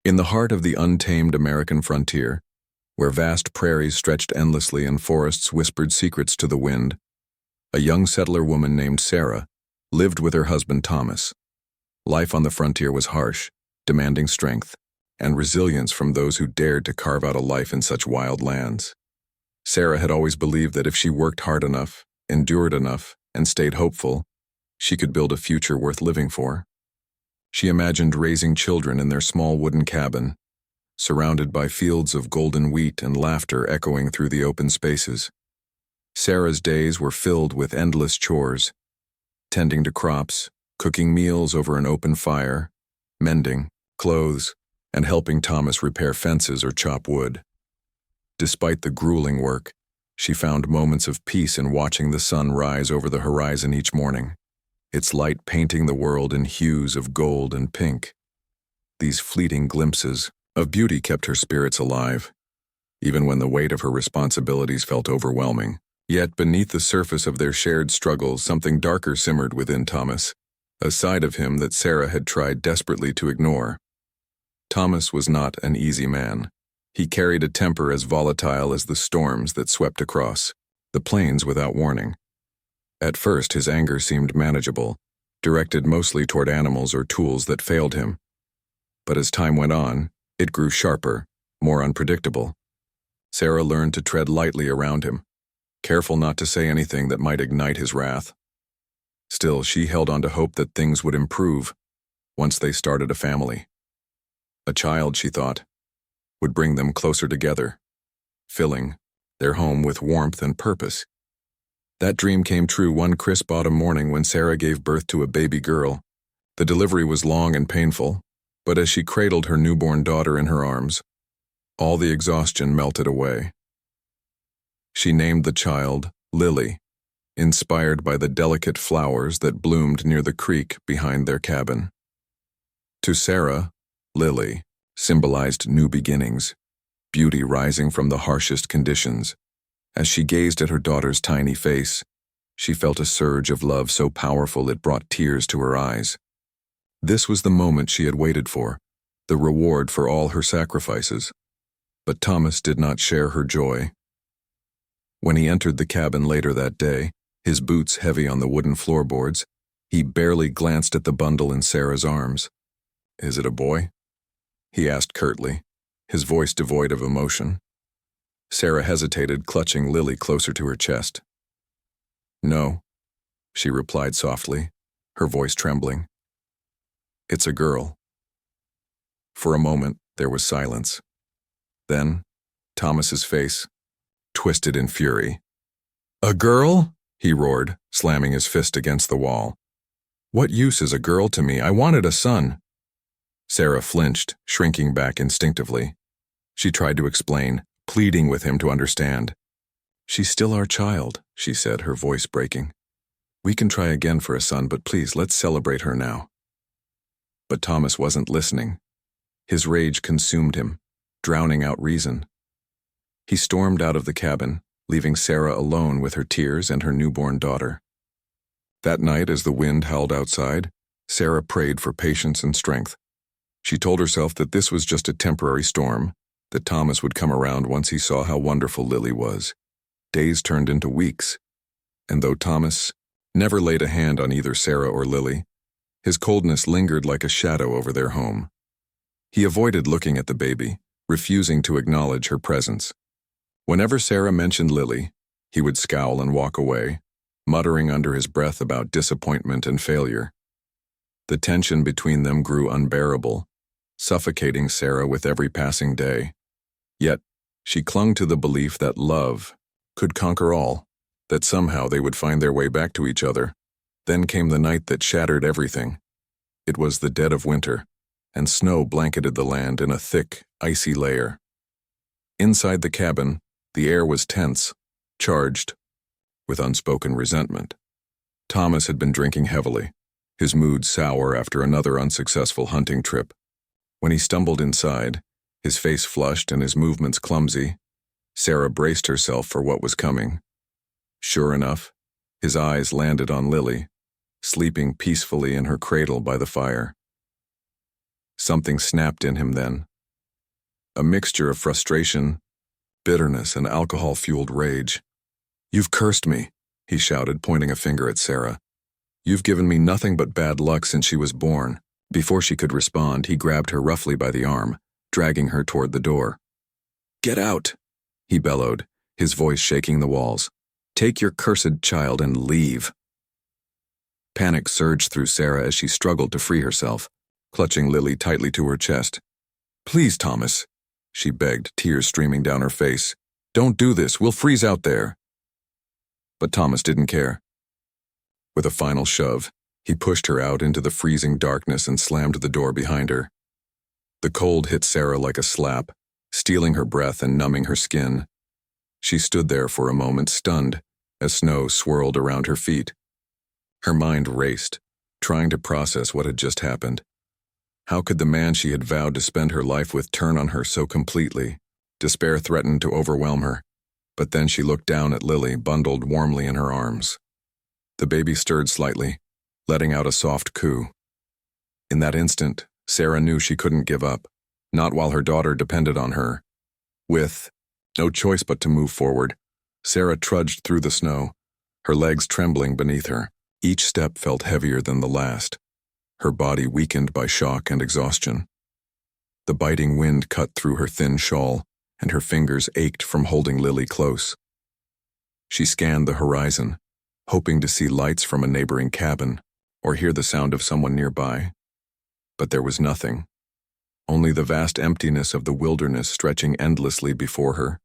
In the heart of the untamed American frontier, where vast prairies stretched endlessly and forests whispered secrets to the wind, a young settler woman named Sarah lived with her husband Thomas. Life on the frontier was harsh, demanding strength and resilience from those who dared to carve out a life in such wild lands. Sarah had always believed that if she worked hard enough, endured enough, and stayed hopeful, she could build a future worth living for. She imagined raising children in their small wooden cabin, surrounded by fields of golden wheat and laughter echoing through the open spaces. Sarah's days were filled with endless chores, tending to crops, cooking meals over an open fire, mending clothes, and helping Thomas repair fences or chop wood. Despite the grueling work, she found moments of peace in watching the sun rise over the horizon each morning, its light painting the world in hues of gold and pink. These fleeting glimpses of beauty kept her spirits alive, even when the weight of her responsibilities felt overwhelming. Yet beneath the surface of their shared struggles, something darker simmered within Thomas, a side of him that Sarah had tried desperately to ignore. Thomas was not an easy man. He carried a temper as volatile as the storms that swept across the plains without warning. At first, his anger seemed manageable, directed mostly toward animals or tools that failed him. But as time went on, it grew sharper, more unpredictable. Sarah learned to tread lightly around him, careful not to say anything that might ignite his wrath. Still, she held on to hope that things would improve once they started a family. A child, she thought, would bring them closer together, filling their home with warmth and purpose. That dream came true one crisp autumn morning when Sarah gave birth to a baby girl. The delivery was long and painful, but as she cradled her newborn daughter in her arms, all the exhaustion melted away. She named the child Lily, inspired by the delicate flowers that bloomed near the creek behind their cabin. To Sarah, Lily symbolized new beginnings, beauty rising from the harshest conditions. As she gazed at her daughter's tiny face, she felt a surge of love so powerful it brought tears to her eyes. This was the moment she had waited for, the reward for all her sacrifices. But Thomas did not share her joy. When he entered the cabin later that day, his boots heavy on the wooden floorboards, he barely glanced at the bundle in Sarah's arms. "Is it a boy?" he asked curtly, his voice devoid of emotion. Sarah hesitated, clutching Lily closer to her chest. "No," she replied softly, her voice trembling. "It's a girl." For a moment, there was silence. Then, Thomas's face twisted in fury. "A girl?" he roared, slamming his fist against the wall. "What use is a girl to me? I wanted a son." Sarah flinched, shrinking back instinctively. She tried to explain, pleading with him to understand. "She's still our child," she said, her voice breaking. "We can try again for a son, but please, let's celebrate her now." But Thomas wasn't listening. His rage consumed him, drowning out reason. He stormed out of the cabin, leaving Sarah alone with her tears and her newborn daughter. That night, as the wind howled outside, Sarah prayed for patience and strength. She told herself that this was just a temporary storm, that Thomas would come around once he saw how wonderful Lily was. Days turned into weeks, and though Thomas never laid a hand on either Sarah or Lily, his coldness lingered like a shadow over their home. He avoided looking at the baby, refusing to acknowledge her presence. Whenever Sarah mentioned Lily, he would scowl and walk away, muttering under his breath about disappointment and failure. The tension between them grew unbearable, suffocating Sarah with every passing day. Yet, she clung to the belief that love could conquer all, that somehow they would find their way back to each other. Then came the night that shattered everything. It was the dead of winter, and snow blanketed the land in a thick, icy layer. Inside the cabin, the air was tense, charged with unspoken resentment. Thomas had been drinking heavily, his mood sour after another unsuccessful hunting trip. When he stumbled inside, his face flushed and his movements clumsy, Sarah braced herself for what was coming. Sure enough, his eyes landed on Lily, sleeping peacefully in her cradle by the fire. Something snapped in him then, a mixture of frustration, bitterness, and alcohol-fueled rage. "You've cursed me," he shouted, pointing a finger at Sarah. "You've given me nothing but bad luck since she was born." Before she could respond, he grabbed her roughly by the arm, dragging her toward the door. "Get out," he bellowed, his voice shaking the walls. "Take your cursed child and leave." Panic surged through Sarah as she struggled to free herself, clutching Lily tightly to her chest. "Please, Thomas," she begged, tears streaming down her face. "Don't do this, we'll freeze out there." But Thomas didn't care. With a final shove, he pushed her out into the freezing darkness and slammed the door behind her. The cold hit Sarah like a slap, stealing her breath and numbing her skin. She stood there for a moment, stunned, as snow swirled around her feet. Her mind raced, trying to process what had just happened. How could the man she had vowed to spend her life with turn on her so completely? Despair threatened to overwhelm her, but then she looked down at Lily, bundled warmly in her arms. The baby stirred slightly, letting out a soft coo. In that instant, Sarah knew she couldn't give up, not while her daughter depended on her. With no choice but to move forward, Sarah trudged through the snow, her legs trembling beneath her. Each step felt heavier than the last, her body weakened by shock and exhaustion. The biting wind cut through her thin shawl, and her fingers ached from holding Lily close. She scanned the horizon, hoping to see lights from a neighboring cabin or hear the sound of someone nearby. But there was nothing, only the vast emptiness of the wilderness stretching endlessly before her.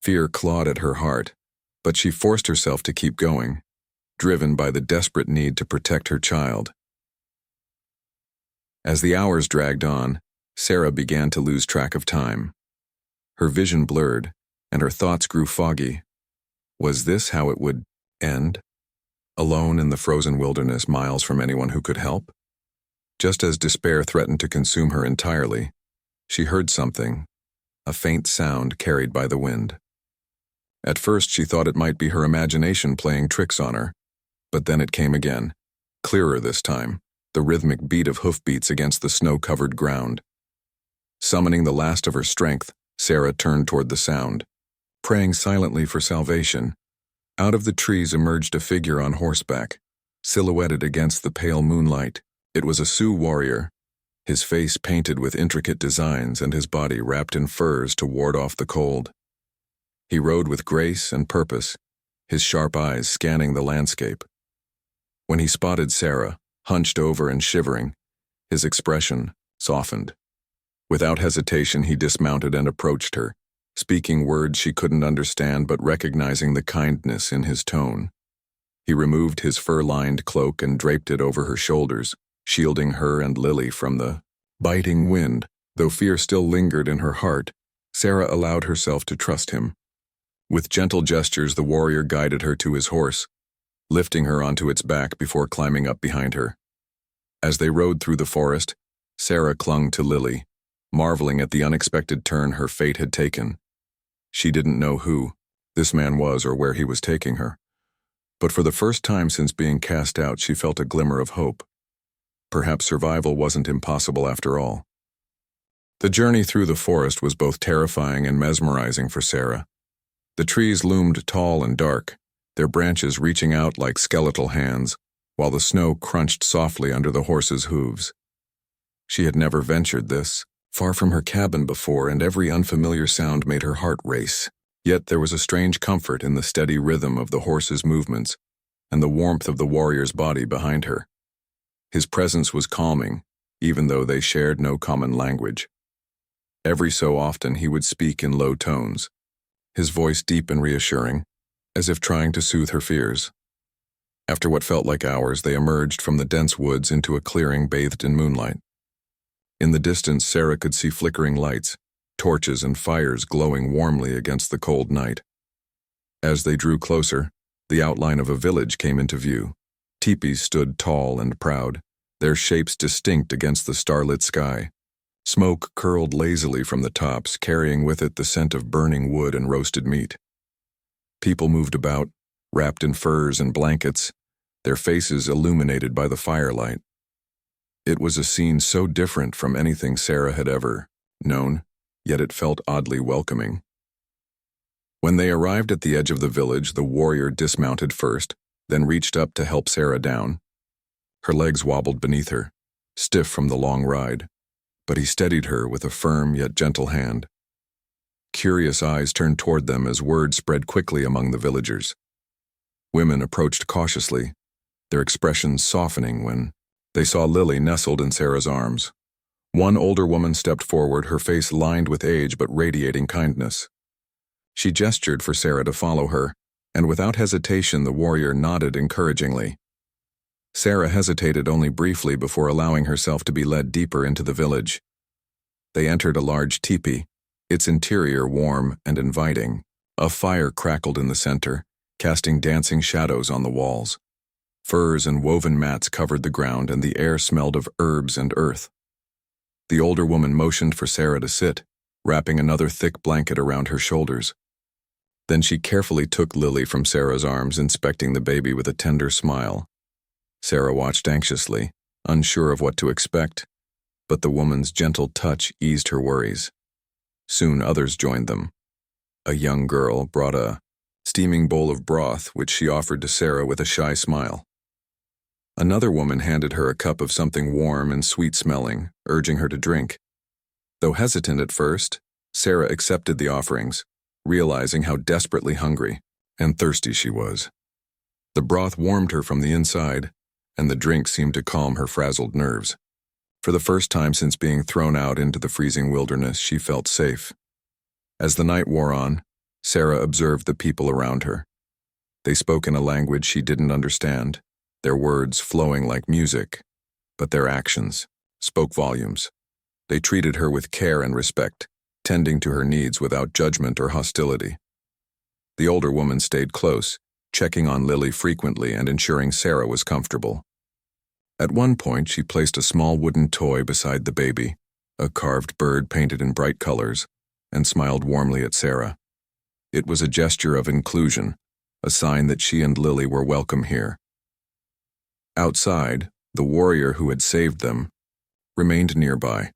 Fear clawed at her heart, but she forced herself to keep going, driven by the desperate need to protect her child. As the hours dragged on, Sarah began to lose track of time. Her vision blurred, and her thoughts grew foggy. Was this how it would end? Alone in the frozen wilderness, miles from anyone who could help? Just as despair threatened to consume her entirely, she heard something, a faint sound carried by the wind. At first she thought it might be her imagination playing tricks on her, but then it came again, clearer this time, the rhythmic beat of hoofbeats against the snow-covered ground. Summoning the last of her strength, Sarah turned toward the sound, praying silently for salvation. Out of the trees emerged a figure on horseback, silhouetted against the pale moonlight. It was a Sioux warrior, his face painted with intricate designs and his body wrapped in furs to ward off the cold. He rode with grace and purpose, his sharp eyes scanning the landscape. When he spotted Sarah, hunched over and shivering, his expression softened. Without hesitation, he dismounted and approached her, speaking words she couldn't understand but recognizing the kindness in his tone. He removed his fur-lined cloak and draped it over her shoulders, shielding her and Lily from the biting wind. Though fear still lingered in her heart, Sarah allowed herself to trust him. With gentle gestures, the warrior guided her to his horse, lifting her onto its back before climbing up behind her. As they rode through the forest, Sarah clung to Lily, marveling at the unexpected turn her fate had taken. She didn't know who this man was or where he was taking her, but for the first time since being cast out, she felt a glimmer of hope. Perhaps survival wasn't impossible after all. The journey through the forest was both terrifying and mesmerizing for Sarah. The trees loomed tall and dark, their branches reaching out like skeletal hands, while the snow crunched softly under the horses' hooves. She had never ventured this far from her cabin before, and every unfamiliar sound made her heart race. Yet there was a strange comfort in the steady rhythm of the horse's movements and the warmth of the warrior's body behind her. His presence was calming, even though they shared no common language. Every so often he would speak in low tones, his voice deep and reassuring, as if trying to soothe her fears. After what felt like hours, they emerged from the dense woods into a clearing bathed in moonlight. In the distance, Sarah could see flickering lights, torches and fires glowing warmly against the cold night. As they drew closer, the outline of a village came into view. Teepees stood tall and proud, their shapes distinct against the starlit sky. Smoke curled lazily from the tops, carrying with it the scent of burning wood and roasted meat. People moved about, wrapped in furs and blankets, their faces illuminated by the firelight. It was a scene so different from anything Sarah had ever known, yet it felt oddly welcoming. When they arrived at the edge of the village, the warrior dismounted first, then reached up to help Sarah down. Her legs wobbled beneath her, stiff from the long ride, but he steadied her with a firm yet gentle hand. Curious eyes turned toward them as word spread quickly among the villagers. Women approached cautiously, their expressions softening when they saw Lily nestled in Sarah's arms. One older woman stepped forward, her face lined with age but radiating kindness. She gestured for Sarah to follow her, and without hesitation the warrior nodded encouragingly. Sarah hesitated only briefly before allowing herself to be led deeper into the village. They entered a large teepee, its interior warm and inviting. A fire crackled in the center, casting dancing shadows on the walls. Furs and woven mats covered the ground, and the air smelled of herbs and earth. The older woman motioned for Sarah to sit, wrapping another thick blanket around her shoulders. Then she carefully took Lily from Sarah's arms, inspecting the baby with a tender smile. Sarah watched anxiously, unsure of what to expect, but the woman's gentle touch eased her worries. Soon others joined them. A young girl brought a steaming bowl of broth, which she offered to Sarah with a shy smile. Another woman handed her a cup of something warm and sweet-smelling, urging her to drink. Though hesitant at first, Sarah accepted the offerings, realizing how desperately hungry and thirsty she was. The broth warmed her from the inside, and the drink seemed to calm her frazzled nerves. For the first time since being thrown out into the freezing wilderness, she felt safe. As the night wore on, Sarah observed the people around her. They spoke in a language she didn't understand, their words flowing like music, but their actions spoke volumes. They treated her with care and respect, tending to her needs without judgment or hostility. The older woman stayed close, checking on Lily frequently and ensuring Sarah was comfortable. At one point, she placed a small wooden toy beside the baby, a carved bird painted in bright colors, and smiled warmly at Sarah. It was a gesture of inclusion, a sign that she and Lily were welcome here. Outside, the warrior who had saved them remained nearby,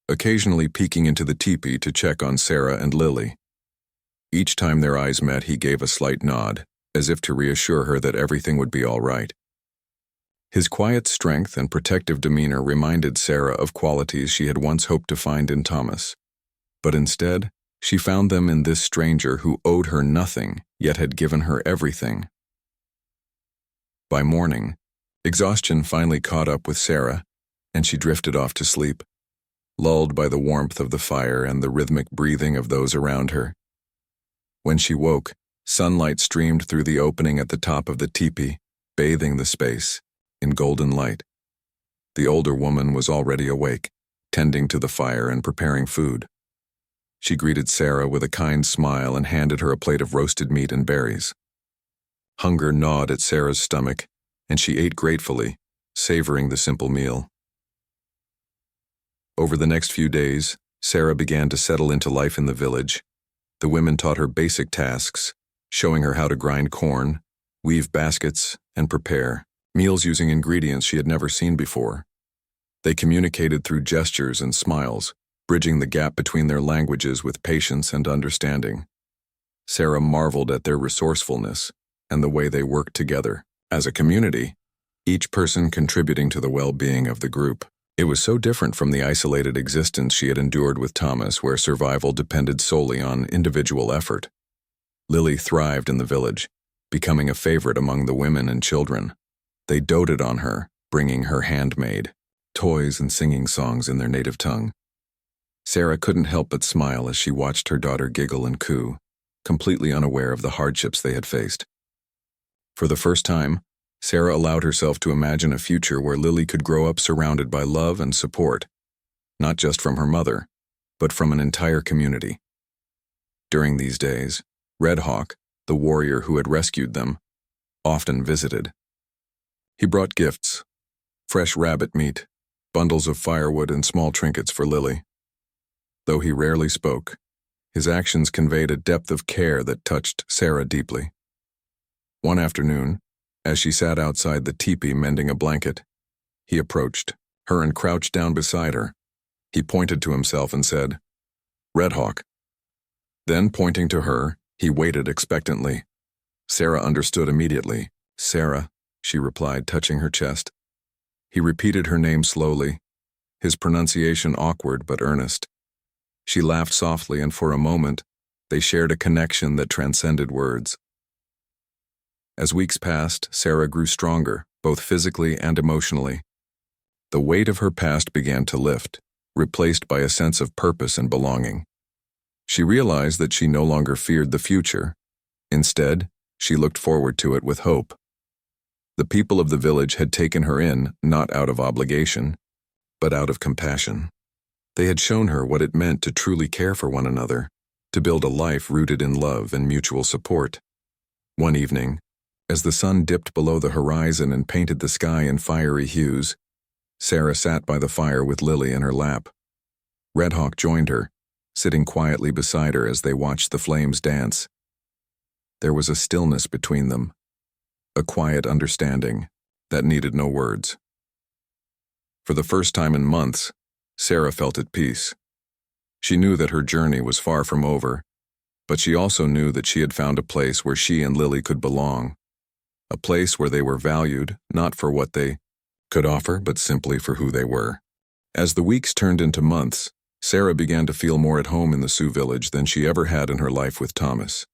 occasionally peeking into the teepee to check on Sarah and Lily. Each time their eyes met, he gave a slight nod, as if to reassure her that everything would be all right. His quiet strength and protective demeanor reminded Sarah of qualities she had once hoped to find in Thomas. But instead, she found them in this stranger who owed her nothing, yet had given her everything. By morning, exhaustion finally caught up with Sarah, and she drifted off to sleep, lulled by the warmth of the fire and the rhythmic breathing of those around her. When she woke, sunlight streamed through the opening at the top of the teepee, bathing the space in golden light. The older woman was already awake, tending to the fire and preparing food. She greeted Sarah with a kind smile and handed her a plate of roasted meat and berries. Hunger gnawed at Sarah's stomach, and she ate gratefully, savoring the simple meal. Over the next few days, Sarah began to settle into life in the village. The women taught her basic tasks, showing her how to grind corn, weave baskets, and prepare meals using ingredients she had never seen before. They communicated through gestures and smiles, bridging the gap between their languages with patience and understanding. Sarah marveled at their resourcefulness and the way they worked together. As a community, each person contributing to the well-being of the group. It was so different from the isolated existence she had endured with Thomas, where survival depended solely on individual effort. Lily thrived in the village, becoming a favorite among the women and children. They doted on her, bringing her handmade toys and singing songs in their native tongue. Sarah couldn't help but smile as she watched her daughter giggle and coo, completely unaware of the hardships they had faced. For the first time, Sarah allowed herself to imagine a future where Lily could grow up surrounded by love and support, not just from her mother, but from an entire community. During these days, Red Hawk, the warrior who had rescued them, often visited. He brought gifts, fresh rabbit meat, bundles of firewood, and small trinkets for Lily. Though he rarely spoke, his actions conveyed a depth of care that touched Sarah deeply. One afternoon, as she sat outside the teepee mending a blanket, he approached her and crouched down beside her. He pointed to himself and said, Red Hawk. Then, pointing to her, he waited expectantly. Sarah understood immediately. Sarah, she replied, touching her chest. He repeated her name slowly, his pronunciation awkward but earnest. She laughed softly, and for a moment, they shared a connection that transcended words. As weeks passed, Sarah grew stronger, both physically and emotionally. The weight of her past began to lift, replaced by a sense of purpose and belonging. She realized that she no longer feared the future. Instead, she looked forward to it with hope. The people of the village had taken her in, not out of obligation, but out of compassion. They had shown her what it meant to truly care for one another, to build a life rooted in love and mutual support. One evening, as the sun dipped below the horizon and painted the sky in fiery hues, Sarah sat by the fire with Lily in her lap. Red Hawk joined her, sitting quietly beside her as they watched the flames dance. There was a stillness between them, a quiet understanding that needed no words. For the first time in months, Sarah felt at peace. She knew that her journey was far from over, but she also knew that she had found a place where she and Lily could belong, a place where they were valued, not for what they could offer, but simply for who they were. As the weeks turned into months, Sarah began to feel more at home in the Sioux village than she ever had in her life with Thomas.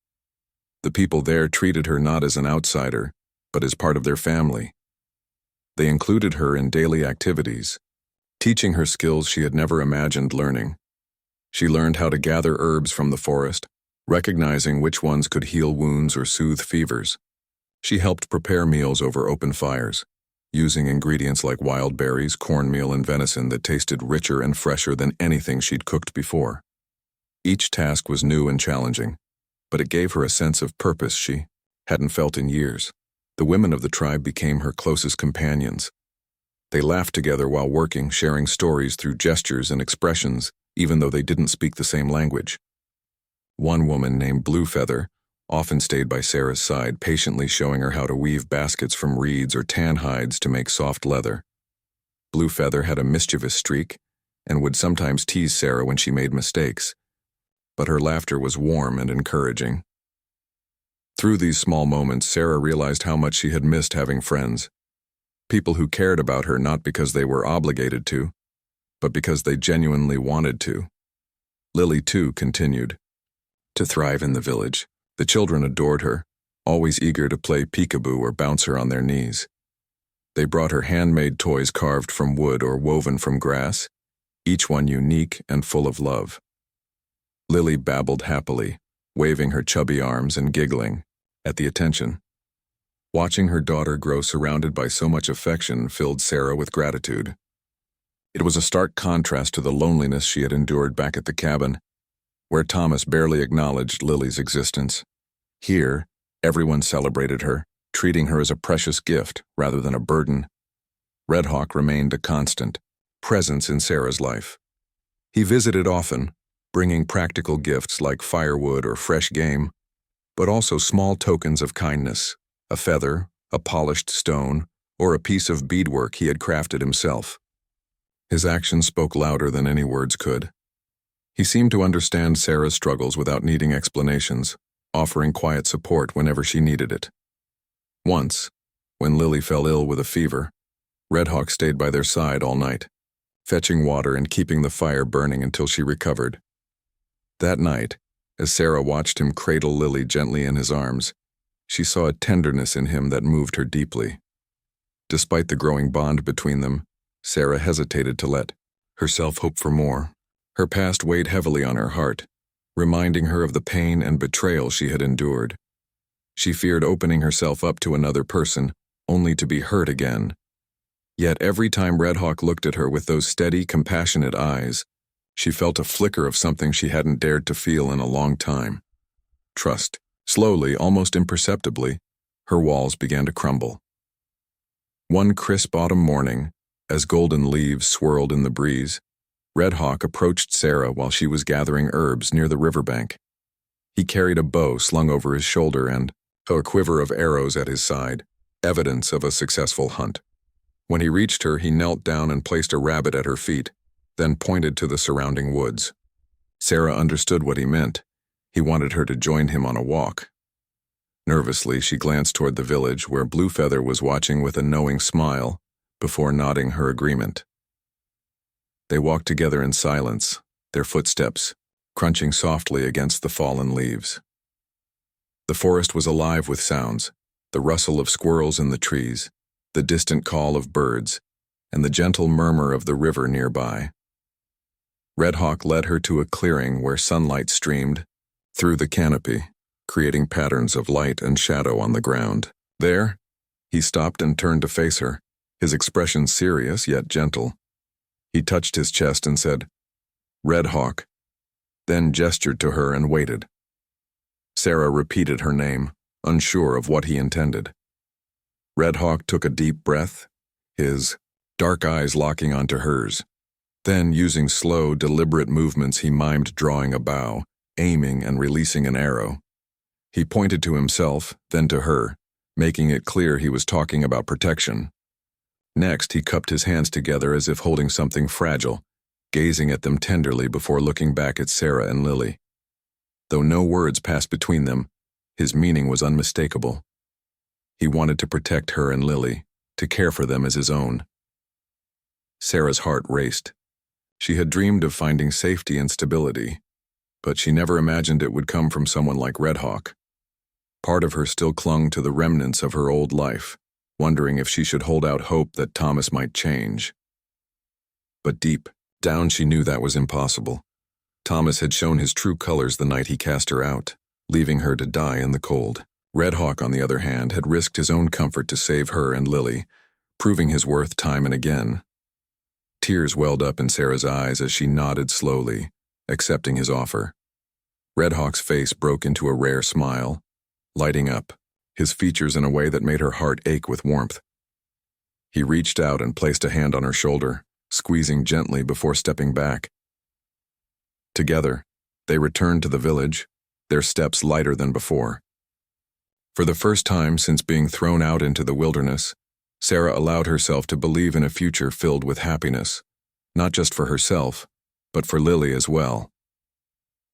The people there treated her not as an outsider, but as part of their family. They included her in daily activities, teaching her skills she had never imagined learning. She learned how to gather herbs from the forest, recognizing which ones could heal wounds or soothe fevers. She helped prepare meals over open fires, using ingredients like wild berries, cornmeal, and venison that tasted richer and fresher than anything she'd cooked before. Each task was new and challenging, but it gave her a sense of purpose she hadn't felt in years. The women of the tribe became her closest companions. They laughed together while working, sharing stories through gestures and expressions, even though they didn't speak the same language. One woman named Blue Feather often stayed by Sarah's side, patiently showing her how to weave baskets from reeds or tan hides to make soft leather. Blue Feather had a mischievous streak and would sometimes tease Sarah when she made mistakes, but her laughter was warm and encouraging. Through these small moments, Sarah realized how much she had missed having friends, people who cared about her not because they were obligated to, but because they genuinely wanted to. Lily, too, continued to thrive in the village. The children adored her, always eager to play peekaboo or bounce her on their knees. They brought her handmade toys carved from wood or woven from grass, each one unique and full of love. Lily babbled happily, waving her chubby arms and giggling at the attention. Watching her daughter grow surrounded by so much affection filled Sarah with gratitude. It was a stark contrast to the loneliness she had endured back at the cabin, where Thomas barely acknowledged Lily's existence. Here, everyone celebrated her, treating her as a precious gift rather than a burden. Red Hawk remained a constant presence in Sarah's life. He visited often, bringing practical gifts like firewood or fresh game, but also small tokens of kindness, a feather, a polished stone, or a piece of beadwork he had crafted himself. His actions spoke louder than any words could. He seemed to understand Sarah's struggles without needing explanations, offering quiet support whenever she needed it. Once, when Lily fell ill with a fever, Red Hawk stayed by their side all night, fetching water and keeping the fire burning until she recovered. That night, as Sarah watched him cradle Lily gently in his arms, she saw a tenderness in him that moved her deeply. Despite the growing bond between them, Sarah hesitated to let herself hope for more. Her past weighed heavily on her heart, reminding her of the pain and betrayal she had endured. She feared opening herself up to another person, only to be hurt again. Yet every time Red Hawk looked at her with those steady, compassionate eyes, she felt a flicker of something she hadn't dared to feel in a long time. Trust. Slowly, almost imperceptibly, her walls began to crumble. One crisp autumn morning, as golden leaves swirled in the breeze, Red Hawk approached Sarah while she was gathering herbs near the riverbank. He carried a bow slung over his shoulder and a quiver of arrows at his side, evidence of a successful hunt. When he reached her, he knelt down and placed a rabbit at her feet, then pointed to the surrounding woods. Sarah understood what he meant. He wanted her to join him on a walk. Nervously, she glanced toward the village where Bluefeather was watching with a knowing smile before nodding her agreement. They walked together in silence, their footsteps crunching softly against the fallen leaves. The forest was alive with sounds, the rustle of squirrels in the trees, the distant call of birds, and the gentle murmur of the river nearby. Red Hawk led her to a clearing where sunlight streamed through the canopy, creating patterns of light and shadow on the ground. There, he stopped and turned to face her, his expression serious yet gentle. He touched his chest and said, "Red Hawk," then gestured to her and waited. Sarah repeated her name, unsure of what he intended. Red Hawk took a deep breath, his dark eyes locking onto hers. Then, using slow, deliberate movements, he mimed drawing a bow, aiming and releasing an arrow. He pointed to himself, then to her, making it clear he was talking about protection. Next, he cupped his hands together as if holding something fragile, gazing at them tenderly before looking back at Sarah and Lily. Though no words passed between them, his meaning was unmistakable. He wanted to protect her and Lily, to care for them as his own. Sarah's heart raced. She had dreamed of finding safety and stability, but she never imagined it would come from someone like Red Hawk. Part of her still clung to the remnants of her old life, wondering if she should hold out hope that Thomas might change. But deep down she knew that was impossible. Thomas had shown his true colors the night he cast her out, leaving her to die in the cold. Red Hawk, on the other hand, had risked his own comfort to save her and Lily, proving his worth time and again. Tears welled up in Sarah's eyes as she nodded slowly, accepting his offer. Red Hawk's face broke into a rare smile, lighting up, his features in a way that made her heart ache with warmth. He reached out and placed a hand on her shoulder, squeezing gently before stepping back. Together, they returned to the village, their steps lighter than before. For the first time since being thrown out into the wilderness, Sarah allowed herself to believe in a future filled with happiness, not just for herself, but for Lily as well.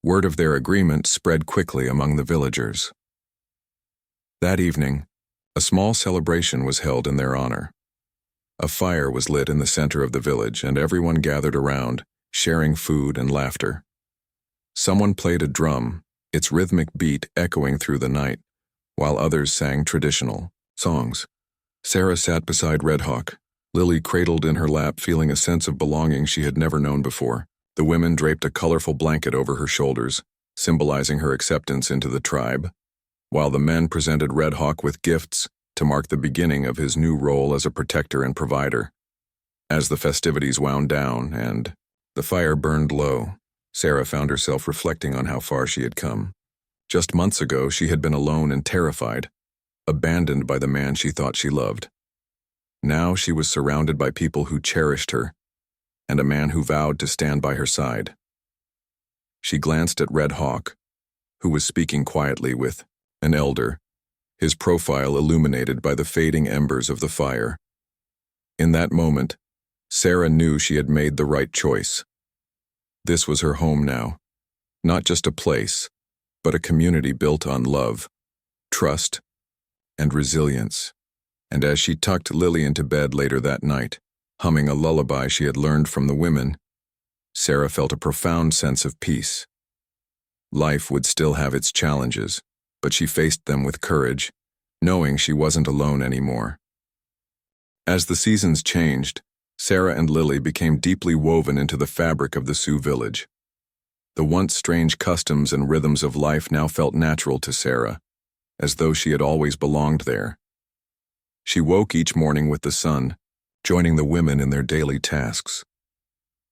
Word of their agreement spread quickly among the villagers. That evening, a small celebration was held in their honor. A fire was lit in the center of the village, and everyone gathered around, sharing food and laughter. Someone played a drum, its rhythmic beat echoing through the night, while others sang traditional songs. Sarah sat beside Red Hawk, Lily cradled in her lap, feeling a sense of belonging she had never known before. The women draped a colorful blanket over her shoulders, symbolizing her acceptance into the tribe, while the men presented Red Hawk with gifts to mark the beginning of his new role as a protector and provider. As the festivities wound down and the fire burned low, Sarah found herself reflecting on how far she had come. Just months ago, she had been alone and terrified, abandoned by the man she thought she loved. Now she was surrounded by people who cherished her, and a man who vowed to stand by her side. She glanced at Red Hawk, who was speaking quietly with an elder, his profile illuminated by the fading embers of the fire. In that moment, Sarah knew she had made the right choice. This was her home now, not just a place, but a community built on love, trust, and resilience. And as she tucked Lily into bed later that night, humming a lullaby she had learned from the women, Sarah felt a profound sense of peace. Life would still have its challenges, but she faced them with courage, knowing she wasn't alone anymore. As the seasons changed, Sarah and Lily became deeply woven into the fabric of the Sioux village. The once strange customs and rhythms of life now felt natural to Sarah, as though she had always belonged there. She woke each morning with the sun, joining the women in their daily tasks.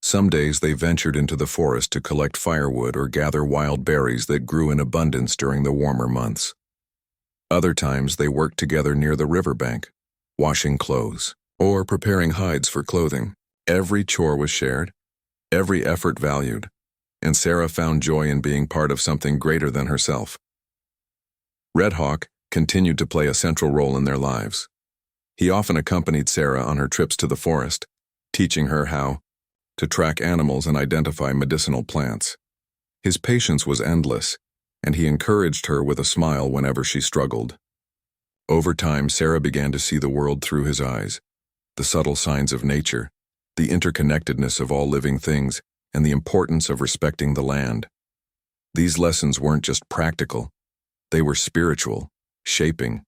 Some days they ventured into the forest to collect firewood or gather wild berries that grew in abundance during the warmer months. Other times they worked together near the riverbank, washing clothes or preparing hides for clothing. Every chore was shared, every effort valued, and Sarah found joy in being part of something greater than herself. Red Hawk continued to play a central role in their lives. He often accompanied Sarah on her trips to the forest, teaching her how to track animals and identify medicinal plants. His patience was endless, and he encouraged her with a smile whenever she struggled. Over time, Sarah began to see the world through his eyes, the subtle signs of nature, the interconnectedness of all living things, and the importance of respecting the land. These lessons weren't just practical, they were spiritual, shaping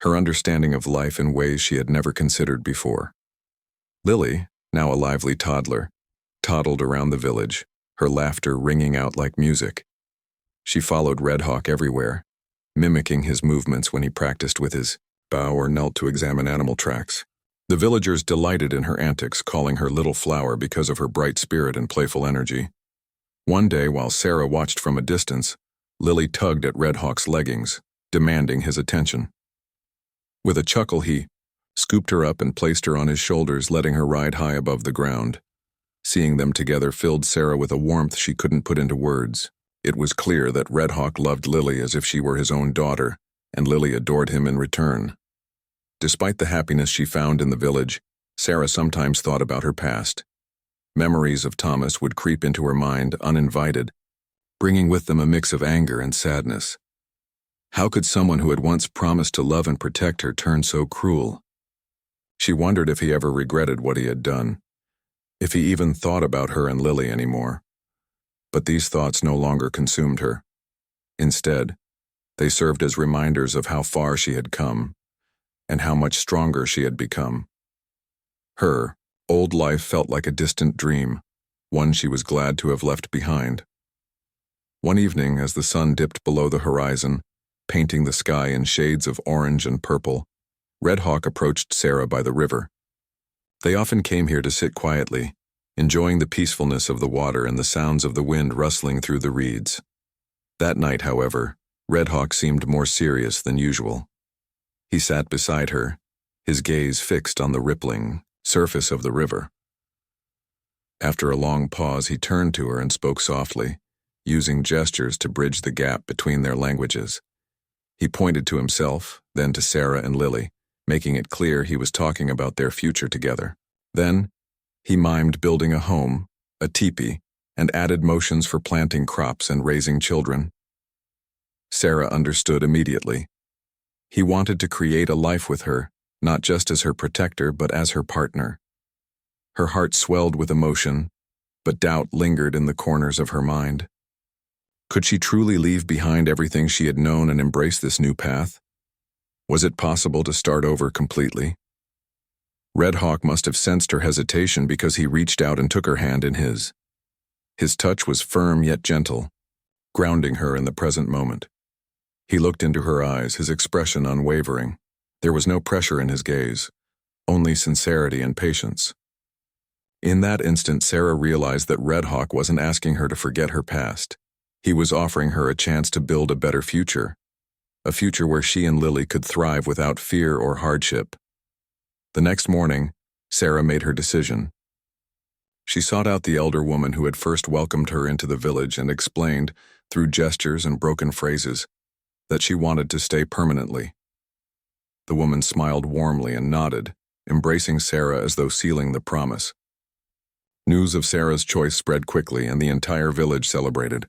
her understanding of life in ways she had never considered before. Lily, now a lively toddler, toddled around the village, her laughter ringing out like music. She followed Red Hawk everywhere, mimicking his movements when he practiced with his bow or knelt to examine animal tracks. The villagers delighted in her antics, calling her Little Flower because of her bright spirit and playful energy. One day, while Sarah watched from a distance, Lily tugged at Red Hawk's leggings, demanding his attention. With a chuckle, he scooped her up and placed her on his shoulders, letting her ride high above the ground. Seeing them together filled Sarah with a warmth she couldn't put into words. It was clear that Red Hawk loved Lily as if she were his own daughter, and Lily adored him in return. Despite the happiness she found in the village, Sarah sometimes thought about her past. Memories of Thomas would creep into her mind uninvited, bringing with them a mix of anger and sadness. How could someone who had once promised to love and protect her turn so cruel? She wondered if he ever regretted what he had done, if he even thought about her and Lily anymore. But these thoughts no longer consumed her. Instead, they served as reminders of how far she had come, and how much stronger she had become. Her old life felt like a distant dream, one she was glad to have left behind. One evening, as the sun dipped below the horizon, painting the sky in shades of orange and purple, Red Hawk approached Sarah by the river. They often came here to sit quietly, enjoying the peacefulness of the water and the sounds of the wind rustling through the reeds. That night, however, Red Hawk seemed more serious than usual. He sat beside her, his gaze fixed on the rippling surface of the river. After a long pause, he turned to her and spoke softly, using gestures to bridge the gap between their languages. He pointed to himself, then to Sarah and Lily, making it clear he was talking about their future together. Then, he mimed building a home, a teepee, and added motions for planting crops and raising children. Sarah understood immediately. He wanted to create a life with her, not just as her protector, but as her partner. Her heart swelled with emotion, but doubt lingered in the corners of her mind. Could she truly leave behind everything she had known and embrace this new path? Was it possible to start over completely? Red Hawk must have sensed her hesitation because he reached out and took her hand in his. His touch was firm yet gentle, grounding her in the present moment. He looked into her eyes, his expression unwavering. There was no pressure in his gaze, only sincerity and patience. In that instant, Sarah realized that Red Hawk wasn't asking her to forget her past. He was offering her a chance to build a better future, a future where she and Lily could thrive without fear or hardship. The next morning, Sarah made her decision. She sought out the elder woman who had first welcomed her into the village and explained, through gestures and broken phrases, that she wanted to stay permanently. The woman smiled warmly and nodded, embracing Sarah as though sealing the promise. News of Sarah's choice spread quickly, and the entire village celebrated.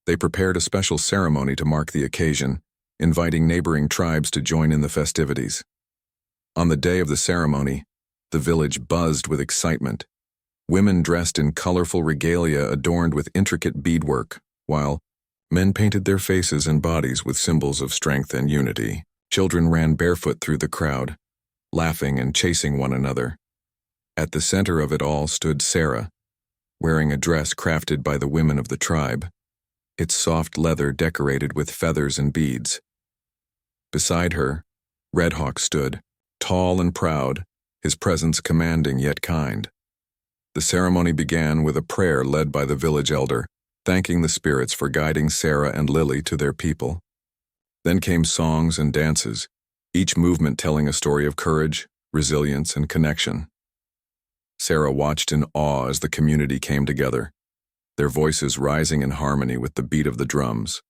They prepared a special ceremony to mark the occasion, inviting neighboring tribes to join in the festivities. On the day of the ceremony, the village buzzed with excitement. Women dressed in colorful regalia adorned with intricate beadwork, while men painted their faces and bodies with symbols of strength and unity. Children ran barefoot through the crowd, laughing and chasing one another. At the center of it all stood Sarah, wearing a dress crafted by the women of the tribe, its soft leather decorated with feathers and beads. Beside her, Red Hawk stood, tall and proud, his presence commanding yet kind. The ceremony began with a prayer led by the village elder, thanking the spirits for guiding Sarah and Lily to their people. Then came songs and dances, each movement telling a story of courage, resilience, and connection. Sarah watched in awe as the community came together, their voices rising in harmony with the beat of the drums.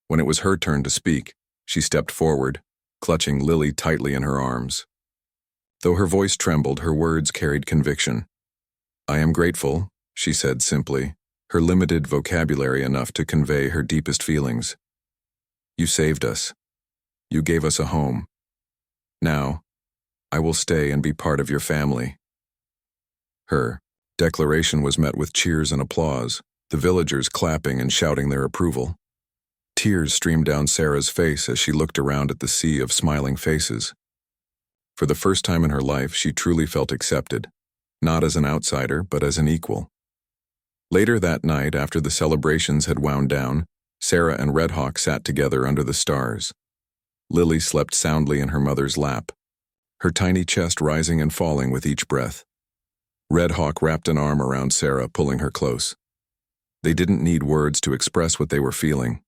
When it was her turn to speak, she stepped forward, clutching Lily tightly in her arms. Though her voice trembled, her words carried conviction. "I am grateful," she said simply, her limited vocabulary enough to convey her deepest feelings. "You saved us. You gave us a home. Now, I will stay and be part of your family." Her declaration was met with cheers and applause, the villagers clapping and shouting their approval. Tears streamed down Sarah's face as she looked around at the sea of smiling faces. For the first time in her life, she truly felt accepted, not as an outsider, but as an equal. Later that night, after the celebrations had wound down, Sarah and Red Hawk sat together under the stars. Lily slept soundly in her mother's lap, her tiny chest rising and falling with each breath. Red Hawk wrapped an arm around Sarah, pulling her close. They didn't need words to express what they were feeling.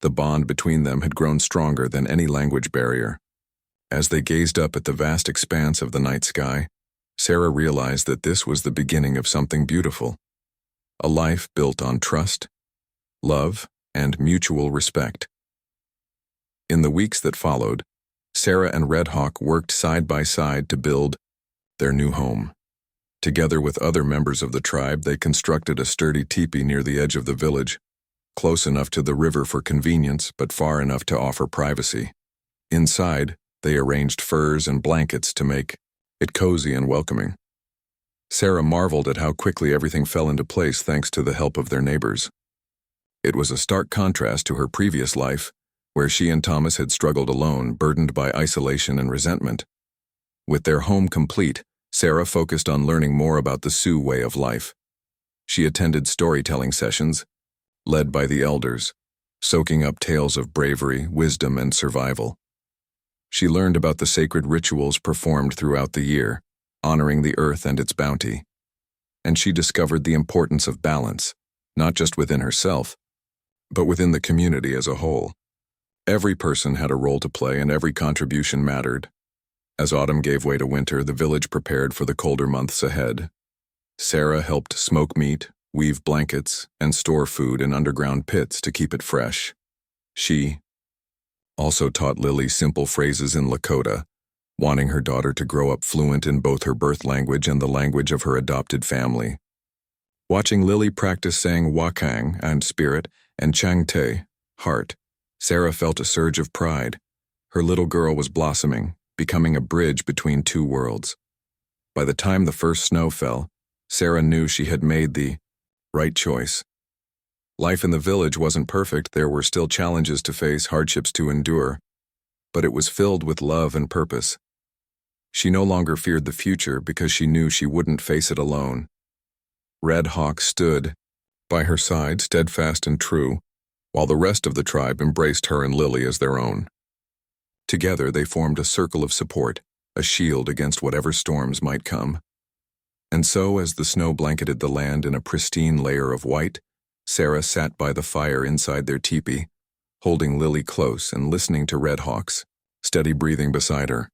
The bond between them had grown stronger than any language barrier. As they gazed up at the vast expanse of the night sky, Sarah realized that this was the beginning of something beautiful. A life built on trust, love, and mutual respect. In the weeks that followed, Sarah and Red Hawk worked side by side to build their new home. Together with other members of the tribe, they constructed a sturdy teepee near the edge of the village, close enough to the river for convenience, but far enough to offer privacy. Inside, they arranged furs and blankets to make it cozy and welcoming. Sarah marveled at how quickly everything fell into place thanks to the help of their neighbors. It was a stark contrast to her previous life, where she and Thomas had struggled alone, burdened by isolation and resentment. With their home complete, Sarah focused on learning more about the Sioux way of life. She attended storytelling sessions, led by the elders, soaking up tales of bravery, wisdom, and survival. She learned about the sacred rituals performed throughout the year, honoring the earth and its bounty. And she discovered the importance of balance, not just within herself, but within the community as a whole. Every person had a role to play and every contribution mattered. As autumn gave way to winter, the village prepared for the colder months ahead. Sarah helped smoke meat, weave blankets, and store food in underground pits to keep it fresh. She also taught Lily simple phrases in Lakota, wanting her daughter to grow up fluent in both her birth language and the language of her adopted family. Watching Lily practice saying wakang and spirit and changte, heart, Sarah felt a surge of pride. Her little girl was blossoming, becoming a bridge between two worlds. By the time the first snow fell, Sarah knew she had made the right choice. Life in the village wasn't perfect, there were still challenges to face, hardships to endure, but it was filled with love and purpose. She no longer feared the future because she knew she wouldn't face it alone. Red Hawk stood by her side, steadfast and true, while the rest of the tribe embraced her and Lily as their own. Together they formed a circle of support, a shield against whatever storms might come. And so, as the snow blanketed the land in a pristine layer of white, Sarah sat by the fire inside their teepee, holding Lily close and listening to Red Hawk's steady breathing beside her.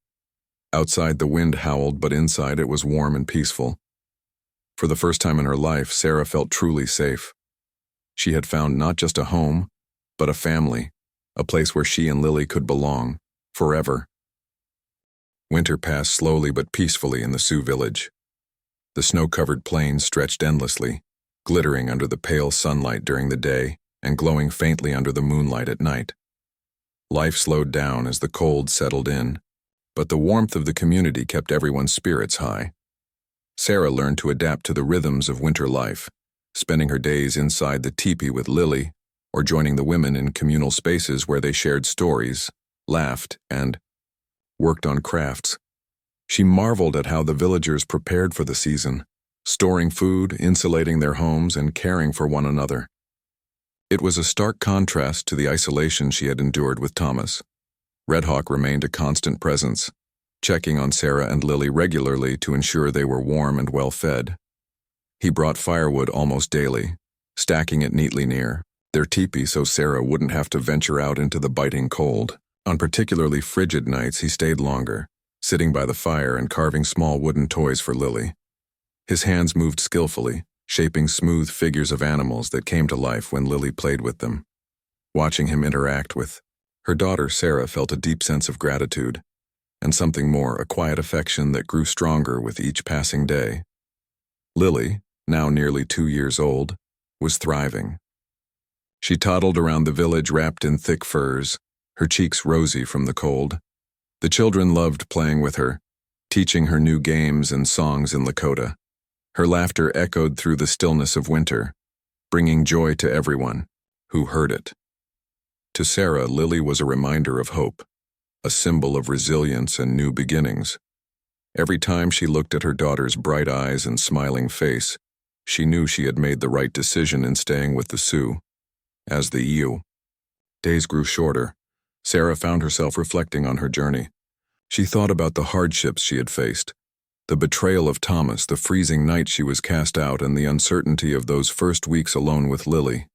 Outside the wind howled, but inside it was warm and peaceful. For the first time in her life, Sarah felt truly safe. She had found not just a home, but a family, a place where she and Lily could belong, forever. Winter passed slowly but peacefully in the Sioux village. The snow-covered plains stretched endlessly, glittering under the pale sunlight during the day and glowing faintly under the moonlight at night. Life slowed down as the cold settled in, but the warmth of the community kept everyone's spirits high. Sarah learned to adapt to the rhythms of winter life, spending her days inside the teepee with Lily, or joining the women in communal spaces where they shared stories, laughed, and worked on crafts. She marveled at how the villagers prepared for the season, storing food, insulating their homes, and caring for one another. It was a stark contrast to the isolation she had endured with Thomas. Red Hawk remained a constant presence, checking on Sarah and Lily regularly to ensure they were warm and well-fed. He brought firewood almost daily, stacking it neatly near their teepee so Sarah wouldn't have to venture out into the biting cold. On particularly frigid nights, he stayed longer, sitting by the fire and carving small wooden toys for Lily. His hands moved skillfully, shaping smooth figures of animals that came to life when Lily played with them. Watching him interact with her daughter, Sarah felt a deep sense of gratitude, and something more, a quiet affection that grew stronger with each passing day. Lily, now nearly 2 years old, was thriving. She toddled around the village wrapped in thick furs, her cheeks rosy from the cold. The children loved playing with her, teaching her new games and songs in Lakota. Her laughter echoed through the stillness of winter, bringing joy to everyone who heard it. To Sarah, Lily was a reminder of hope, a symbol of resilience and new beginnings. Every time she looked at her daughter's bright eyes and smiling face, she knew she had made the right decision in staying with the Sioux. As the Sioux days grew shorter, Sarah found herself reflecting on her journey. She thought about the hardships she had faced, the betrayal of Thomas, the freezing night she was cast out, and the uncertainty of those first weeks alone with Lily.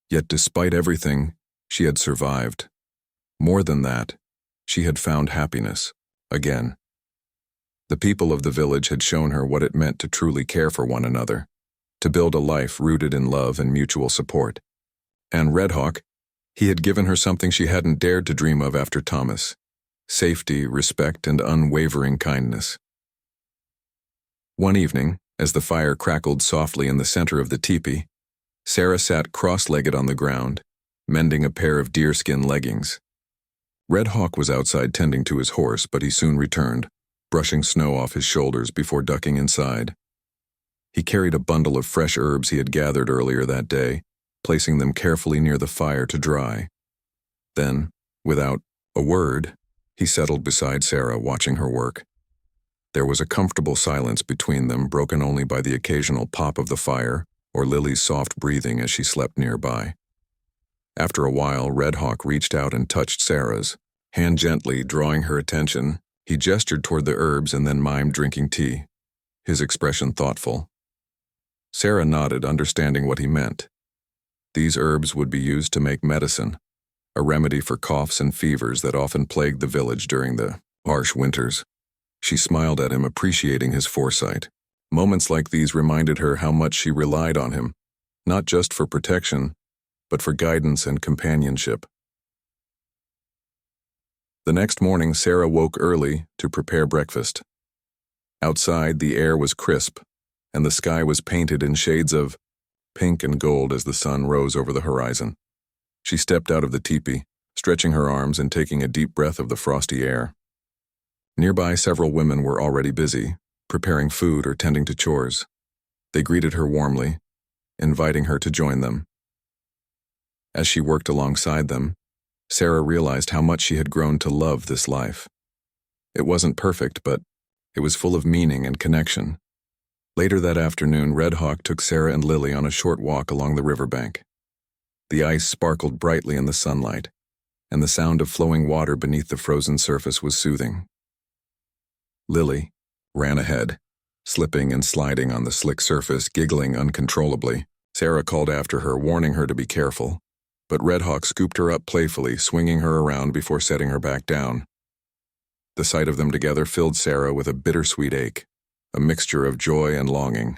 Yet despite everything, she had survived. More than that, she had found happiness, again. The people of the village had shown her what it meant to truly care for one another, to build a life rooted in love and mutual support. And Red Hawk, he had given her something she hadn't dared to dream of after Thomas: safety, respect, and unwavering kindness. One evening, as the fire crackled softly in the center of the teepee, Sarah sat cross-legged on the ground, mending a pair of deerskin leggings. Red Hawk was outside tending to his horse, but he soon returned, brushing snow off his shoulders before ducking inside. He carried a bundle of fresh herbs he had gathered earlier that day, placing them carefully near the fire to dry. Then, without a word, he settled beside Sarah, watching her work. There was a comfortable silence between them, broken only by the occasional pop of the fire or Lily's soft breathing as she slept nearby. After a while, Red Hawk reached out and touched Sarah's, hand gently drawing her attention. He gestured toward the herbs and then mimed drinking tea, his expression thoughtful. Sarah nodded, understanding what he meant. These herbs would be used to make medicine, a remedy for coughs and fevers that often plagued the village during the harsh winters. She smiled at him, appreciating his foresight. Moments like these reminded her how much she relied on him, not just for protection, but for guidance and companionship. The next morning, Sarah woke early to prepare breakfast. Outside, the air was crisp, and the sky was painted in shades of pink and gold as the sun rose over the horizon. She stepped out of the teepee, stretching her arms and taking a deep breath of the frosty air. Nearby, several women were already busy, preparing food or tending to chores. They greeted her warmly, inviting her to join them. As she worked alongside them, Sarah realized how much she had grown to love this life. It wasn't perfect, but it was full of meaning and connection. Later that afternoon, Red Hawk took Sarah and Lily on a short walk along the riverbank. The ice sparkled brightly in the sunlight, and the sound of flowing water beneath the frozen surface was soothing. Lily ran ahead, slipping and sliding on the slick surface, giggling uncontrollably. Sarah called after her, warning her to be careful, but Red Hawk scooped her up playfully, swinging her around before setting her back down. The sight of them together filled Sarah with a bittersweet ache, a mixture of joy and longing.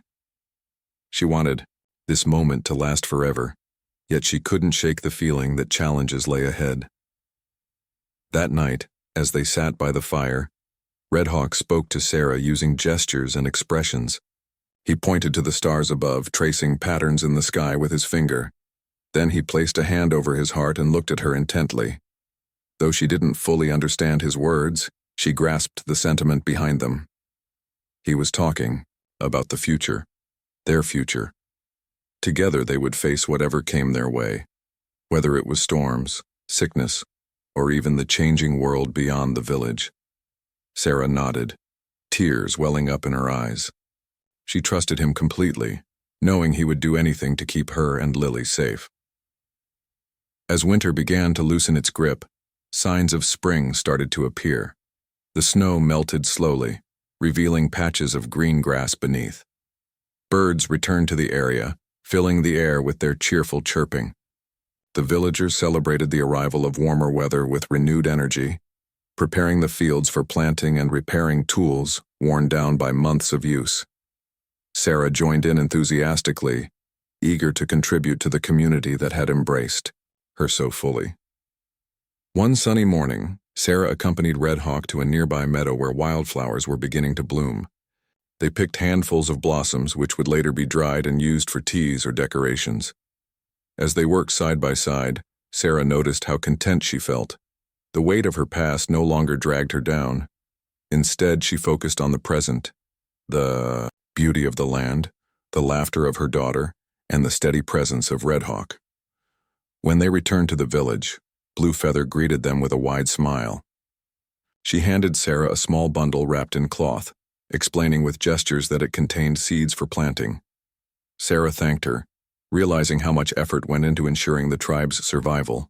She wanted this moment to last forever, yet she couldn't shake the feeling that challenges lay ahead. That night, as they sat by the fire, Red Hawk spoke to Sarah using gestures and expressions. He pointed to the stars above, tracing patterns in the sky with his finger. Then he placed a hand over his heart and looked at her intently. Though she didn't fully understand his words, she grasped the sentiment behind them. He was talking about the future, their future. Together they would face whatever came their way, whether it was storms, sickness, or even the changing world beyond the village. Sarah nodded, tears welling up in her eyes. She trusted him completely, knowing he would do anything to keep her and Lily safe. As winter began to loosen its grip, signs of spring started to appear. The snow melted slowly, revealing patches of green grass beneath. Birds returned to the area, filling the air with their cheerful chirping. The villagers celebrated the arrival of warmer weather with renewed energy, preparing the fields for planting and repairing tools worn down by months of use. Sarah joined in enthusiastically, eager to contribute to the community that had embraced her so fully. One sunny morning, Sarah accompanied Red Hawk to a nearby meadow where wildflowers were beginning to bloom. They picked handfuls of blossoms which would later be dried and used for teas or decorations. As they worked side by side, Sarah noticed how content she felt. The weight of her past no longer dragged her down. Instead, she focused on the present, the beauty of the land, the laughter of her daughter, and the steady presence of Red Hawk. When they returned to the village, Blue Feather greeted them with a wide smile. She handed Sarah a small bundle wrapped in cloth, explaining with gestures that it contained seeds for planting. Sarah thanked her, realizing how much effort went into ensuring the tribe's survival.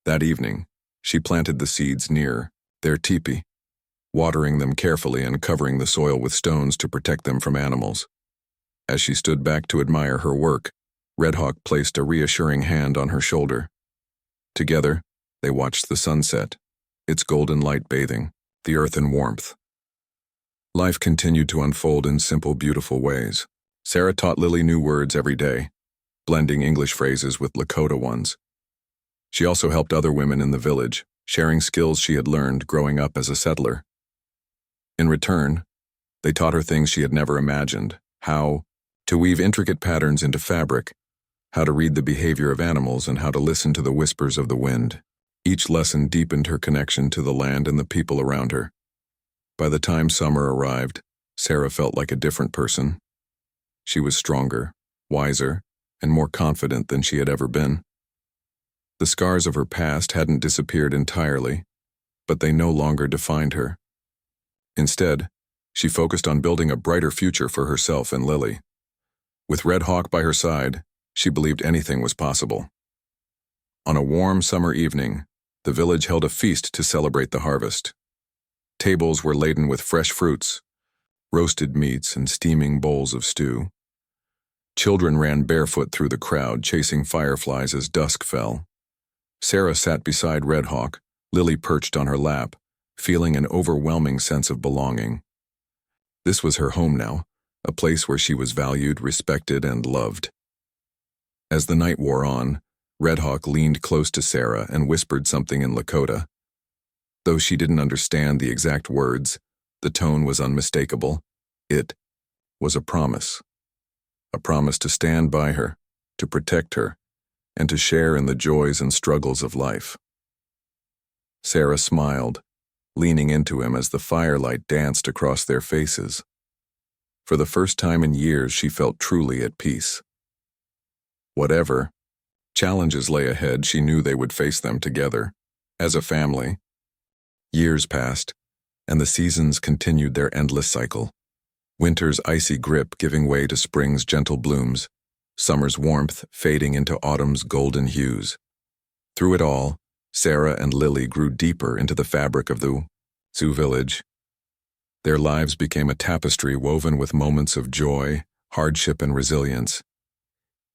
That evening, she planted the seeds near their teepee, watering them carefully and covering the soil with stones to protect them from animals. As she stood back to admire her work, Red Hawk placed a reassuring hand on her shoulder. Together, they watched the sunset, its golden light bathing the earth in warmth. Life continued to unfold in simple, beautiful ways. Sarah taught Lily new words every day, blending English phrases with Lakota ones. She also helped other women in the village, sharing skills she had learned growing up as a settler. In return, they taught her things she had never imagined: how to weave intricate patterns into fabric, how to read the behavior of animals, and how to listen to the whispers of the wind. Each lesson deepened her connection to the land and the people around her. By the time summer arrived, Sarah felt like a different person. She was stronger, wiser, and more confident than she had ever been. The scars of her past hadn't disappeared entirely, but they no longer defined her. Instead, she focused on building a brighter future for herself and Lily. With Red Hawk by her side, she believed anything was possible. On a warm summer evening, the village held a feast to celebrate the harvest. Tables were laden with fresh fruits, roasted meats, and steaming bowls of stew. Children ran barefoot through the crowd, chasing fireflies as dusk fell. Sarah sat beside Red Hawk, Lily perched on her lap, feeling an overwhelming sense of belonging. This was her home now, a place where she was valued, respected, and loved. As the night wore on, Red Hawk leaned close to Sarah and whispered something in Lakota. Though she didn't understand the exact words, the tone was unmistakable. It was a promise to stand by her, to protect her, and to share in the joys and struggles of life. Sarah smiled, leaning into him as the firelight danced across their faces. For the first time in years, she felt truly at peace. Whatever challenges lay ahead, she knew they would face them together, as a family. Years passed, and the seasons continued their endless cycle. Winter's icy grip giving way to spring's gentle blooms, summer's warmth fading into autumn's golden hues. Through it all, Sarah and Lily grew deeper into the fabric of the Sioux village. Their lives became a tapestry woven with moments of joy, hardship, and resilience.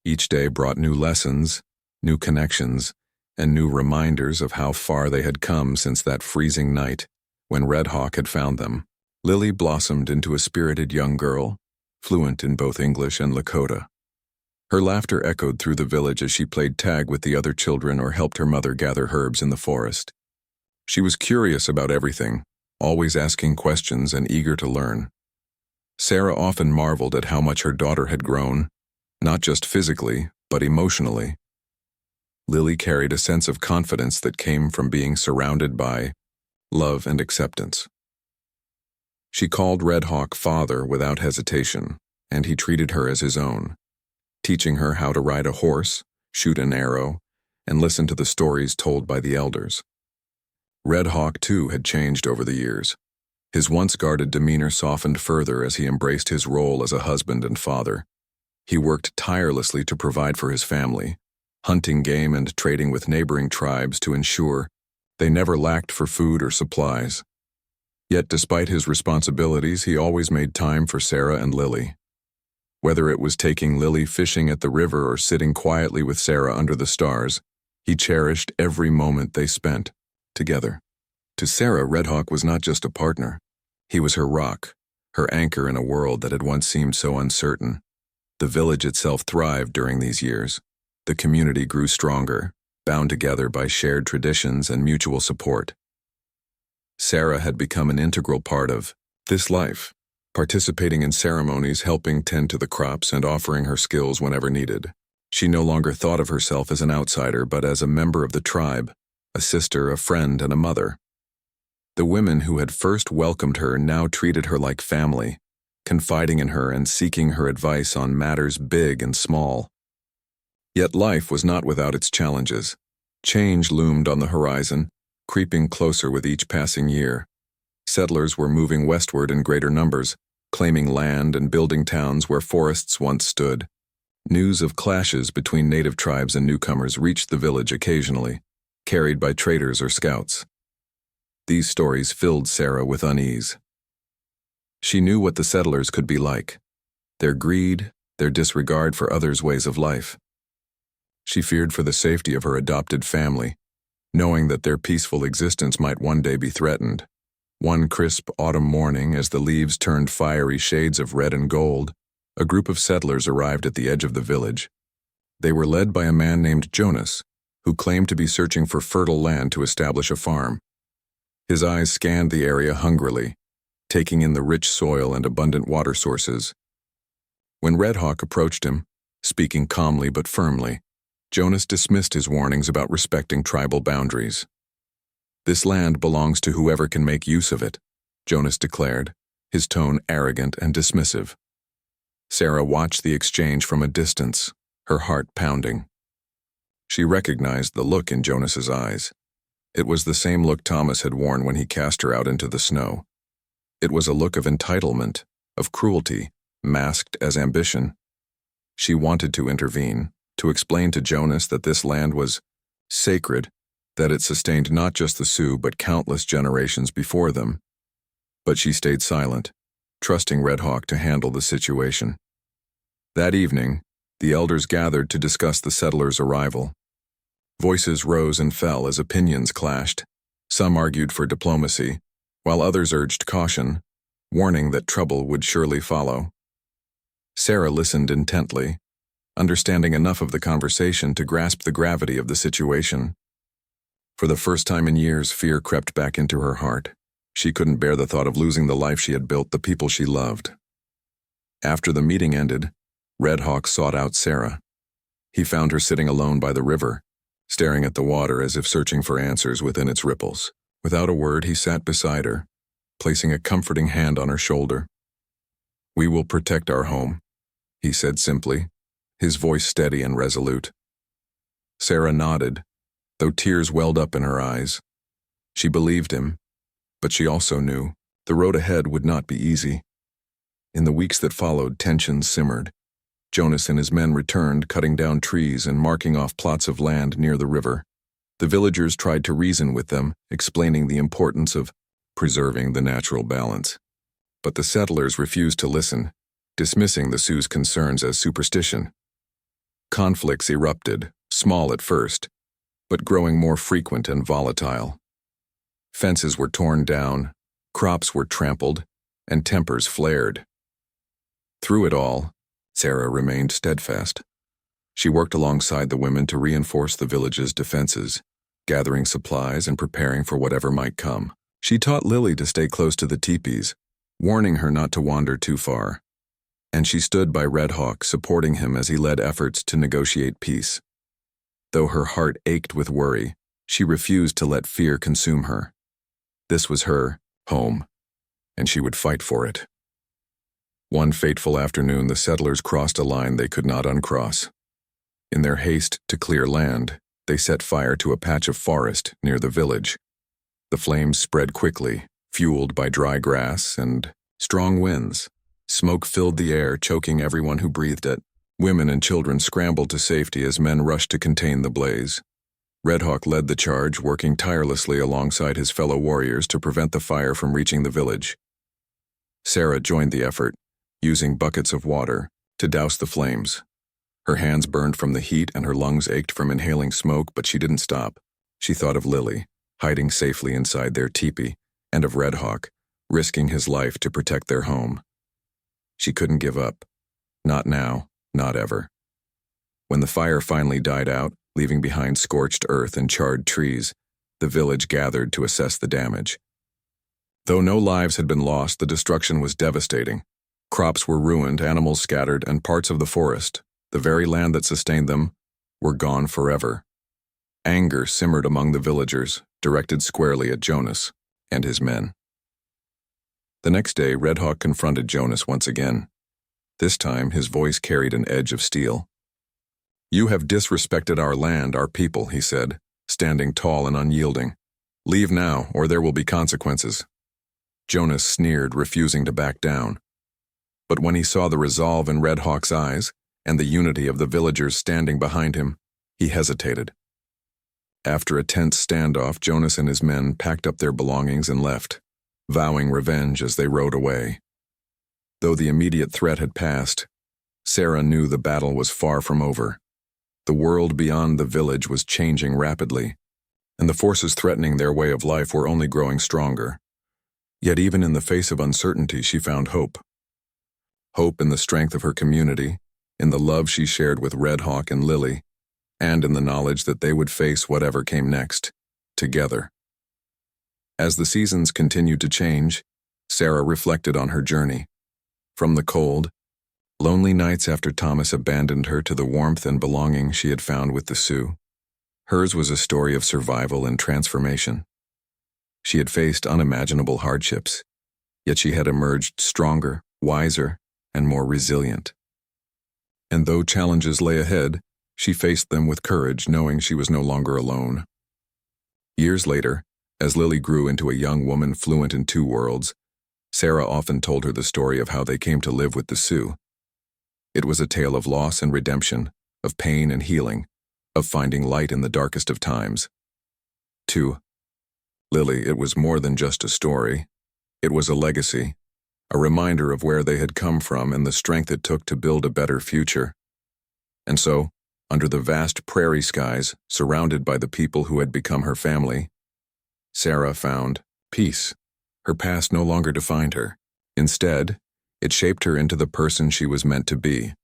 Each day brought new lessons, new connections, and new reminders of how far they had come since that freezing night when Red Hawk had found them. Lily blossomed into a spirited young girl, fluent in both English and Lakota. Her laughter echoed through the village as she played tag with the other children or helped her mother gather herbs in the forest. She was curious about everything, always asking questions and eager to learn. Sarah often marveled at how much her daughter had grown, not just physically, but emotionally. Lily carried a sense of confidence that came from being surrounded by love and acceptance. She called Red Hawk father without hesitation, and he treated her as his own, teaching her how to ride a horse, shoot an arrow, and listen to the stories told by the elders. Red Hawk, too, had changed over the years. His once guarded demeanor softened further as he embraced his role as a husband and father. He worked tirelessly to provide for his family, hunting game and trading with neighboring tribes to ensure they never lacked for food or supplies. Yet despite his responsibilities, he always made time for Sarah and Lily. Whether it was taking Lily fishing at the river or sitting quietly with Sarah under the stars, he cherished every moment they spent together. To Sarah, Red Hawk was not just a partner. He was her rock, her anchor in a world that had once seemed so uncertain. The village itself thrived during these years. The community grew stronger, bound together by shared traditions and mutual support. Sarah had become an integral part of this life, participating in ceremonies, helping tend to the crops, and offering her skills whenever needed. She no longer thought of herself as an outsider, but as a member of the tribe, a sister, a friend, and a mother. The women who had first welcomed her now treated her like family, confiding in her and seeking her advice on matters big and small. Yet life was not without its challenges. Change loomed on the horizon, creeping closer with each passing year. Settlers were moving westward in greater numbers, claiming land and building towns where forests once stood. News of clashes between native tribes and newcomers reached the village occasionally, carried by traders or scouts. These stories filled Sarah with unease. She knew what the settlers could be like, their greed, their disregard for others' ways of life. She feared for the safety of her adopted family, knowing that their peaceful existence might one day be threatened. One crisp autumn morning, as the leaves turned fiery shades of red and gold, a group of settlers arrived at the edge of the village. They were led by a man named Jonas, who claimed to be searching for fertile land to establish a farm. His eyes scanned the area hungrily, taking in the rich soil and abundant water sources. When Red Hawk approached him, speaking calmly but firmly, Jonas dismissed his warnings about respecting tribal boundaries. "This land belongs to whoever can make use of it," Jonas declared, his tone arrogant and dismissive. Sarah watched the exchange from a distance, her heart pounding. She recognized the look in Jonas's eyes. It was the same look Thomas had worn when he cast her out into the snow. It was a look of entitlement, of cruelty, masked as ambition. She wanted to intervene, to explain to Jonas that this land was sacred, that it sustained not just the Sioux but countless generations before them. But she stayed silent, trusting Red Hawk to handle the situation. That evening, the elders gathered to discuss the settlers' arrival. Voices rose and fell as opinions clashed. Some argued for diplomacy, while others urged caution, warning that trouble would surely follow. Sarah listened intently, understanding enough of the conversation to grasp the gravity of the situation. For the first time in years, fear crept back into her heart. She couldn't bear the thought of losing the life she had built, the people she loved. After the meeting ended, Red Hawk sought out Sarah. He found her sitting alone by the river, staring at the water as if searching for answers within its ripples. Without a word, he sat beside her, placing a comforting hand on her shoulder. "We will protect our home," he said simply, his voice steady and resolute. Sarah nodded, though tears welled up in her eyes. She believed him, but she also knew the road ahead would not be easy. In the weeks that followed, tensions simmered. Jonas and his men returned, cutting down trees and marking off plots of land near the river. The villagers tried to reason with them, explaining the importance of preserving the natural balance. But the settlers refused to listen, dismissing the Sioux's concerns as superstition. Conflicts erupted, small at first, but growing more frequent and volatile. Fences were torn down, crops were trampled, and tempers flared. Through it all, Sarah remained steadfast. She worked alongside the women to reinforce the village's defenses, gathering supplies and preparing for whatever might come. She taught Lily to stay close to the teepees, warning her not to wander too far. And she stood by Red Hawk, supporting him as he led efforts to negotiate peace. Though her heart ached with worry, she refused to let fear consume her. This was her home, and she would fight for it. One fateful afternoon, the settlers crossed a line they could not uncross. In their haste to clear land, they set fire to a patch of forest near the village. The flames spread quickly, fueled by dry grass and strong winds. Smoke filled the air, choking everyone who breathed it. Women and children scrambled to safety as men rushed to contain the blaze. Red Hawk led the charge, working tirelessly alongside his fellow warriors to prevent the fire from reaching the village. Sarah joined the effort, using buckets of water to douse the flames. Her hands burned from the heat and her lungs ached from inhaling smoke, but she didn't stop. She thought of Lily, hiding safely inside their teepee, and of Red Hawk, risking his life to protect their home. She couldn't give up. Not now, not ever. When the fire finally died out, leaving behind scorched earth and charred trees, the village gathered to assess the damage. Though no lives had been lost, the destruction was devastating. Crops were ruined, animals scattered, and parts of the forest, the very land that sustained them, were gone forever. Anger simmered among the villagers, directed squarely at Jonas and his men. The next day, Red Hawk confronted Jonas once again. This time, his voice carried an edge of steel. "You have disrespected our land, our people," he said, standing tall and unyielding. "Leave now, or there will be consequences." Jonas sneered, refusing to back down. But when he saw the resolve in Red Hawk's eyes and the unity of the villagers standing behind him, he hesitated. After a tense standoff, Jonas and his men packed up their belongings and left, vowing revenge as they rode away. Though the immediate threat had passed, Sarah knew the battle was far from over. The world beyond the village was changing rapidly, and the forces threatening their way of life were only growing stronger. Yet even in the face of uncertainty, she found hope. Hope in the strength of her community, in the love she shared with Red Hawk and Lily, and in the knowledge that they would face whatever came next, together. As the seasons continued to change, Sarah reflected on her journey. From the cold, lonely nights after Thomas abandoned her to the warmth and belonging she had found with the Sioux, hers was a story of survival and transformation. She had faced unimaginable hardships, yet she had emerged stronger, wiser, and more resilient. And though challenges lay ahead, she faced them with courage, knowing she was no longer alone. Years later, as Lily grew into a young woman fluent in 2 worlds, Sarah often told her the story of how they came to live with the Sioux. It was a tale of loss and redemption, of pain and healing, of finding light in the darkest of times. To Lily, it was more than just a story. It was a legacy, a reminder of where they had come from and the strength it took to build a better future. And so, under the vast prairie skies, surrounded by the people who had become her family, Sarah found peace. Her past no longer defined her. Instead, it shaped her into the person she was meant to be,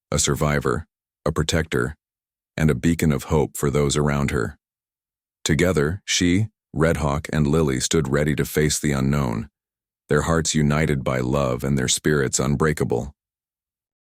a survivor, a protector, and a beacon of hope for those around her. Together, she, Red Hawk, and Lily stood ready to face the unknown, their hearts united by love and their spirits unbreakable.